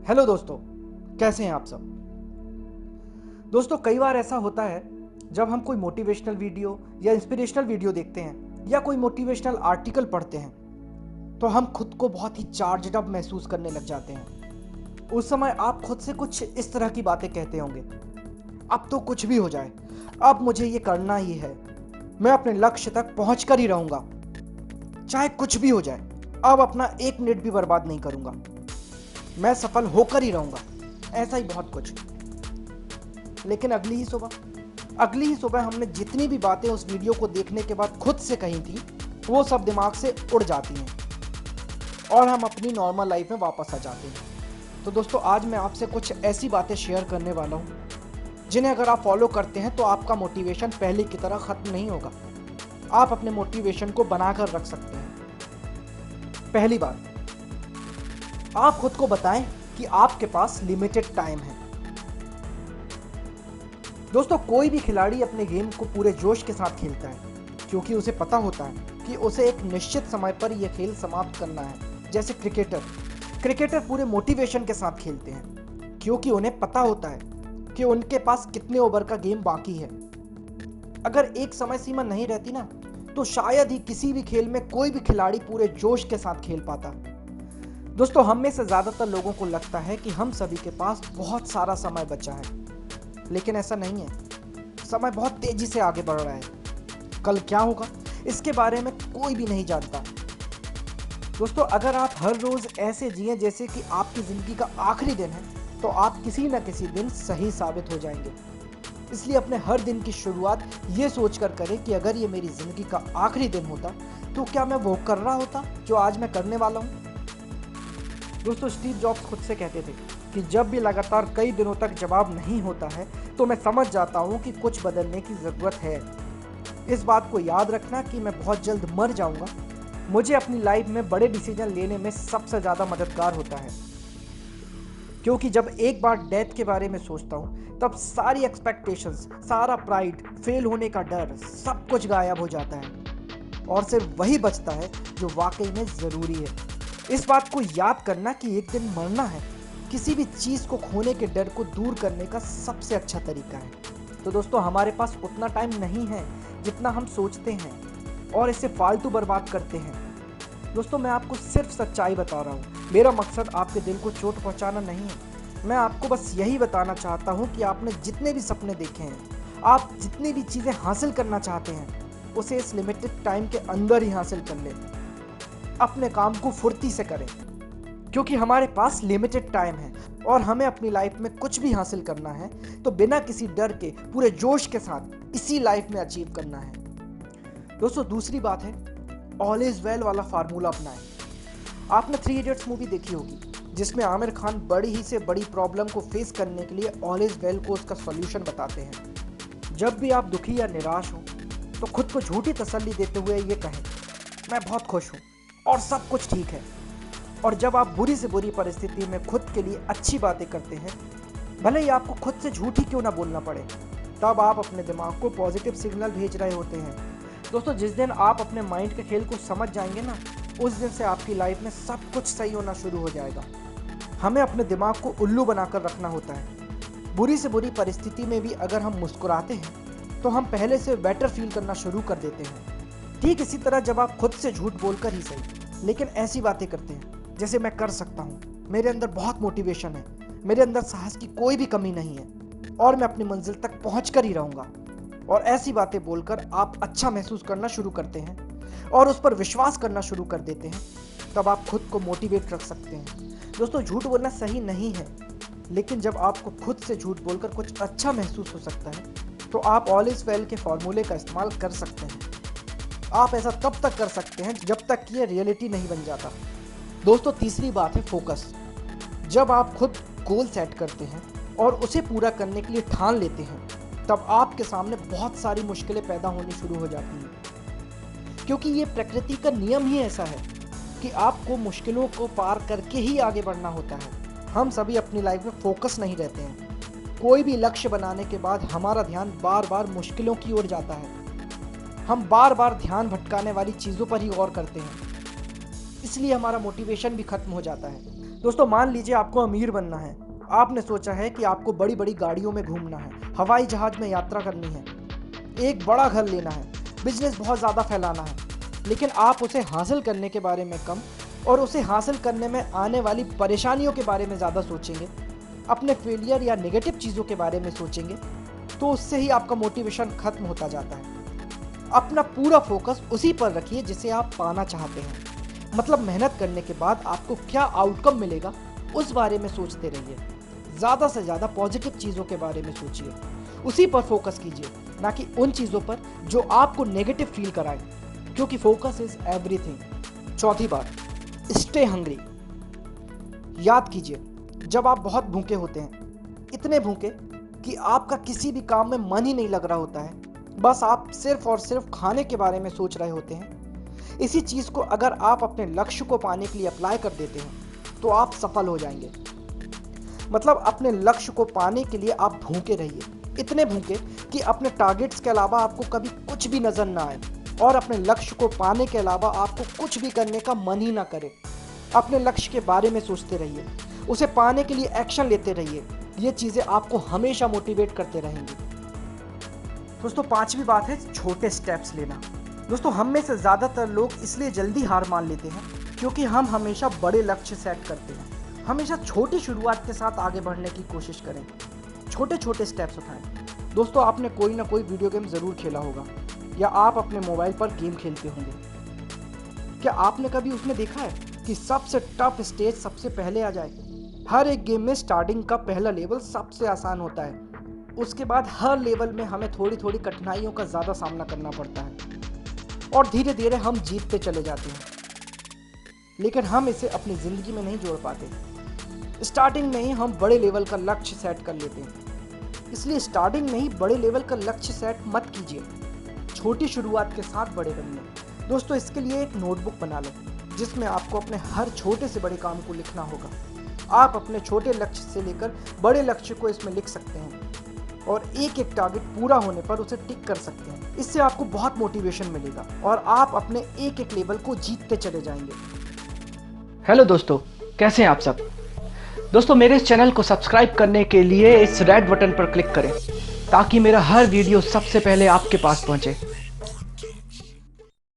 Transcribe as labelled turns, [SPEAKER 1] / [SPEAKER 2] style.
[SPEAKER 1] Hello दोस्तों, कैसे हैं आप सब। दोस्तों, कई बार ऐसा होता है जब हम कोई मोटिवेशनल वीडियो या इंस्पिरेशनल वीडियो देखते हैं या कोई मोटिवेशनल आर्टिकल पढ़ते हैं तो हम खुद को बहुत ही चार्जड अप महसूस करने लग जाते हैं। उस समय आप खुद से कुछ इस तरह की बातें कहते होंगे, अब तो कुछ भी हो जाए, अब मुझे ये करना ही है, मैं अपने लक्ष्य तक पहुंच कर ही रहूंगा, चाहे कुछ भी हो जाए, अब अपना एक मिनट भी बर्बाद नहीं करूंगा, मैं सफल होकर ही रहूंगा, ऐसा ही बहुत कुछ। लेकिन अगली ही सुबह हमने जितनी भी बातें उस वीडियो को देखने के बाद खुद से कही थी वो सब दिमाग से उड़ जाती हैं और हम अपनी नॉर्मल लाइफ में वापस आ जाते हैं। तो दोस्तों, आज मैं आपसे कुछ ऐसी बातें शेयर करने वाला हूँ जिन्हें अगर आप फॉलो करते हैं तो आपका मोटिवेशन पहले की तरह खत्म नहीं होगा, आप अपने मोटिवेशन को बनाकर रख सकते हैं। पहली बात, आप खुद को बताएं कि आपके पास लिमिटेड टाइम है। दोस्तों, कोई भी खिलाड़ी अपने गेम को पूरे जोश के साथ खेलता है क्योंकि उसे पता होता है कि उसे एक निश्चित समय पर यह खेल समाप्त करना है। जैसे क्रिकेटर पूरे मोटिवेशन के साथ खेलते हैं क्योंकि उन्हें पता होता है कि उनके पास कितने ओवर का गेम बाकी है। अगर एक समय सीमा नहीं रहती ना, तो शायद ही किसी भी खेल में कोई भी खिलाड़ी पूरे जोश के साथ खेल पाता। दोस्तों, हम में से ज़्यादातर लोगों को लगता है कि हम सभी के पास बहुत सारा समय बचा है, लेकिन ऐसा नहीं है। समय बहुत तेजी से आगे बढ़ रहा है, कल क्या होगा इसके बारे में कोई भी नहीं जानता। दोस्तों, अगर आप हर रोज ऐसे जिए जैसे कि आपकी जिंदगी का आखिरी दिन है तो आप किसी न किसी दिन सही साबित हो जाएंगे। इसलिए अपने हर दिन की शुरुआत ये सोचकर करें कि अगर ये मेरी जिंदगी का आखिरी दिन होता तो क्या मैं वो कर रहा होता जो आज मैं करने वाला हूँ। दोस्तों, स्टीव जॉब्स खुद से कहते थे कि जब भी लगातार कई दिनों तक जवाब नहीं होता है तो मैं समझ जाता हूँ कि कुछ बदलने की ज़रूरत है। इस बात को याद रखना कि मैं बहुत जल्द मर जाऊँगा मुझे अपनी लाइफ में बड़े डिसीजन लेने में सबसे ज़्यादा मददगार होता है, क्योंकि जब एक बार डेथ के बारे में सोचता हूँ तब सारी एक्सपेक्टेशंस, सारा प्राइड, फेल होने का डर, सब कुछ गायब हो जाता है और सिर्फ वही बचता है जो वाकई में ज़रूरी है। इस बात को याद करना कि एक दिन मरना है किसी भी चीज़ को खोने के डर को दूर करने का सबसे अच्छा तरीका है। तो दोस्तों, हमारे पास उतना टाइम नहीं है जितना हम सोचते हैं और इसे फालतू बर्बाद करते हैं। दोस्तों, मैं आपको सिर्फ सच्चाई बता रहा हूँ, मेरा मकसद आपके दिल को चोट पहुँचाना नहीं है। मैं आपको बस यही बताना चाहता हूँ कि आपने जितने भी सपने देखे हैं, आप जितनी भी चीज़ें हासिल करना चाहते हैं, उसे इस लिमिटेड टाइम के अंदर ही हासिल कर लें। अपने काम को फुर्ती से करें क्योंकि हमारे पास लिमिटेड टाइम है और हमें अपनी लाइफ में कुछ भी हासिल करना है तो बिना किसी डर के पूरे जोश के साथ इसी लाइफ में अचीव करना है। दोस्तों, दूसरी बात है, ऑल इज वेल वाला फार्मूला अपनाएं। आपने 3 इडियट्स मूवी देखी होगी जिसमें आमिर खान बड़ी ही से बड़ी प्रॉब्लम को फेस करने के लिए ऑल इज वेल को उसका सॉल्यूशन बताते हैं। जब भी आप दुखी या निराश हो तो खुद को झूठी तसल्ली देते हुए ये कहें, मैं बहुत खुश हूँ और सब कुछ ठीक है। और जब आप बुरी से बुरी परिस्थिति में खुद के लिए अच्छी बातें करते हैं, भले ही आपको खुद से झूठी क्यों ना बोलना पड़े, तब आप अपने दिमाग को पॉजिटिव सिग्नल भेज रहे होते हैं। दोस्तों, जिस दिन आप अपने माइंड के खेल को समझ जाएंगे ना, उस दिन से आपकी लाइफ में सब कुछ सही होना शुरू हो जाएगा। हमें अपने दिमाग को उल्लू बनाकर रखना होता है। बुरी से बुरी परिस्थिति में भी अगर हम मुस्कुराते हैं तो हम पहले से बेटर फील करना शुरू कर देते हैं। ठीक इसी तरह जब आप खुद से झूठ बोलकर ही सही, लेकिन ऐसी बातें करते हैं जैसे मैं कर सकता हूँ, मेरे अंदर बहुत मोटिवेशन है, मेरे अंदर साहस की कोई भी कमी नहीं है और मैं अपनी मंजिल तक पहुँच कर ही रहूँगा, और ऐसी बातें बोलकर आप अच्छा महसूस करना शुरू करते हैं और उस पर विश्वास करना शुरू कर देते हैं, तब आप खुद को मोटिवेट रख सकते हैं। दोस्तों, झूठ बोलना सही नहीं है, लेकिन जब आपको खुद से झूठ बोलकर कुछ अच्छा महसूस हो सकता है तो आप ऑल इज वेल के फॉर्मूले का इस्तेमाल कर सकते हैं। आप ऐसा तब तक कर सकते हैं जब तक कि ये रियलिटी नहीं बन जाता। दोस्तों, तीसरी बात है फोकस। जब आप खुद गोल सेट करते हैं और उसे पूरा करने के लिए ठान लेते हैं, तब आपके सामने बहुत सारी मुश्किलें पैदा होनी शुरू हो जाती हैं, क्योंकि ये प्रकृति का नियम ही ऐसा है कि आपको मुश्किलों को पार करके ही आगे बढ़ना होता है। हम सभी अपनी लाइफ में फोकस नहीं रहते हैं। कोई भी लक्ष्य बनाने के बाद हमारा ध्यान बार बार मुश्किलों की ओर जाता है। हम बार बार ध्यान भटकाने वाली चीज़ों पर ही गौर करते हैं, इसलिए हमारा मोटिवेशन भी खत्म हो जाता है। दोस्तों मान लीजिए आपको अमीर बनना है। आपने सोचा है कि आपको बड़ी बड़ी गाड़ियों में घूमना है, हवाई जहाज में यात्रा करनी है, एक बड़ा घर लेना है, बिजनेस बहुत ज़्यादा फैलाना है, लेकिन आप उसे हासिल करने के बारे में कम और उसे हासिल करने में आने वाली परेशानियों के बारे में ज़्यादा सोचेंगे, अपने फेलियर या नेगेटिव चीज़ों के बारे में सोचेंगे, तो उससे ही आपका मोटिवेशन खत्म होता जाता है। अपना पूरा फोकस उसी पर रखिए जिसे आप पाना चाहते हैं। मतलब मेहनत करने के बाद आपको क्या आउटकम मिलेगा उस बारे में सोचते रहिए। ज़्यादा से ज़्यादा पॉजिटिव चीज़ों के बारे में सोचिए, उसी पर फोकस कीजिए, ना कि उन चीज़ों पर जो आपको नेगेटिव फील कराए, क्योंकि फोकस इज एवरीथिंग। चौथी बात, स्टे हंग्री। याद कीजिए, जब आप बहुत भूखे होते हैं, इतने भूखे कि आपका किसी भी काम में मन ही नहीं लग रहा होता है, बस आप सिर्फ और सिर्फ खाने के बारे में सोच रहे होते हैं, इसी चीज़ को अगर आप अपने लक्ष्य को पाने के लिए अप्लाई कर देते हैं तो आप सफल हो जाएंगे। मतलब अपने लक्ष्य को पाने के लिए आप भूखे रहिए, इतने भूखे कि अपने टारगेट्स के अलावा आपको कभी कुछ भी नजर ना आए और अपने लक्ष्य को पाने के अलावा आपको कुछ भी करने का मन ही ना करे। अपने लक्ष्य के बारे में सोचते रहिए, उसे पाने के लिए एक्शन लेते रहिए। ये चीज़ें आपको हमेशा मोटिवेट करते रहेंगी। दोस्तों पांचवी बात है छोटे स्टेप्स लेना। दोस्तों हम में से ज़्यादातर लोग इसलिए जल्दी हार मान लेते हैं क्योंकि हम हमेशा बड़े लक्ष्य सेट करते हैं। हमेशा छोटी शुरुआत के साथ आगे बढ़ने की कोशिश करें, छोटे छोटे स्टेप्स उठाएं। दोस्तों आपने कोई ना कोई वीडियो गेम ज़रूर खेला होगा या आप अपने मोबाइल पर गेम खेलते होंगे। क्या आपने कभी उसमें देखा है कि सबसे टफ स्टेज सबसे पहले आ जाए? हर एक गेम में स्टार्टिंग का पहला लेवल सबसे आसान होता है, उसके बाद हर लेवल में हमें थोड़ी थोड़ी कठिनाइयों का ज़्यादा सामना करना पड़ता है और धीरे धीरे हम जीतते चले जाते हैं, लेकिन हम इसे अपनी ज़िंदगी में नहीं जोड़ पाते। स्टार्टिंग में ही हम बड़े लेवल का लक्ष्य सेट कर लेते हैं, इसलिए स्टार्टिंग में ही बड़े लेवल का लक्ष्य सेट मत कीजिए, छोटी शुरुआत के साथ बड़े बनिए। दोस्तों इसके लिए एक नोटबुक बना लें जिसमें आपको अपने हर छोटे से बड़े काम को लिखना होगा। आप अपने छोटे लक्ष्य से लेकर बड़े लक्ष्य को इसमें लिख सकते हैं और एक एक टारगेट पूरा होने पर उसे टिक कर सकते हैं। इससे आपको बहुत मोटिवेशन मिलेगा और आप अपने एक एक लेवल को जीतते चले जाएंगे।
[SPEAKER 2] हेलो दोस्तों, कैसे हैं आप सब? दोस्तों मेरे इस चैनल को सब्सक्राइब करने के लिए इस रेड बटन पर क्लिक करें ताकि मेरा हर वीडियो सबसे पहले आपके पास पहुंचे।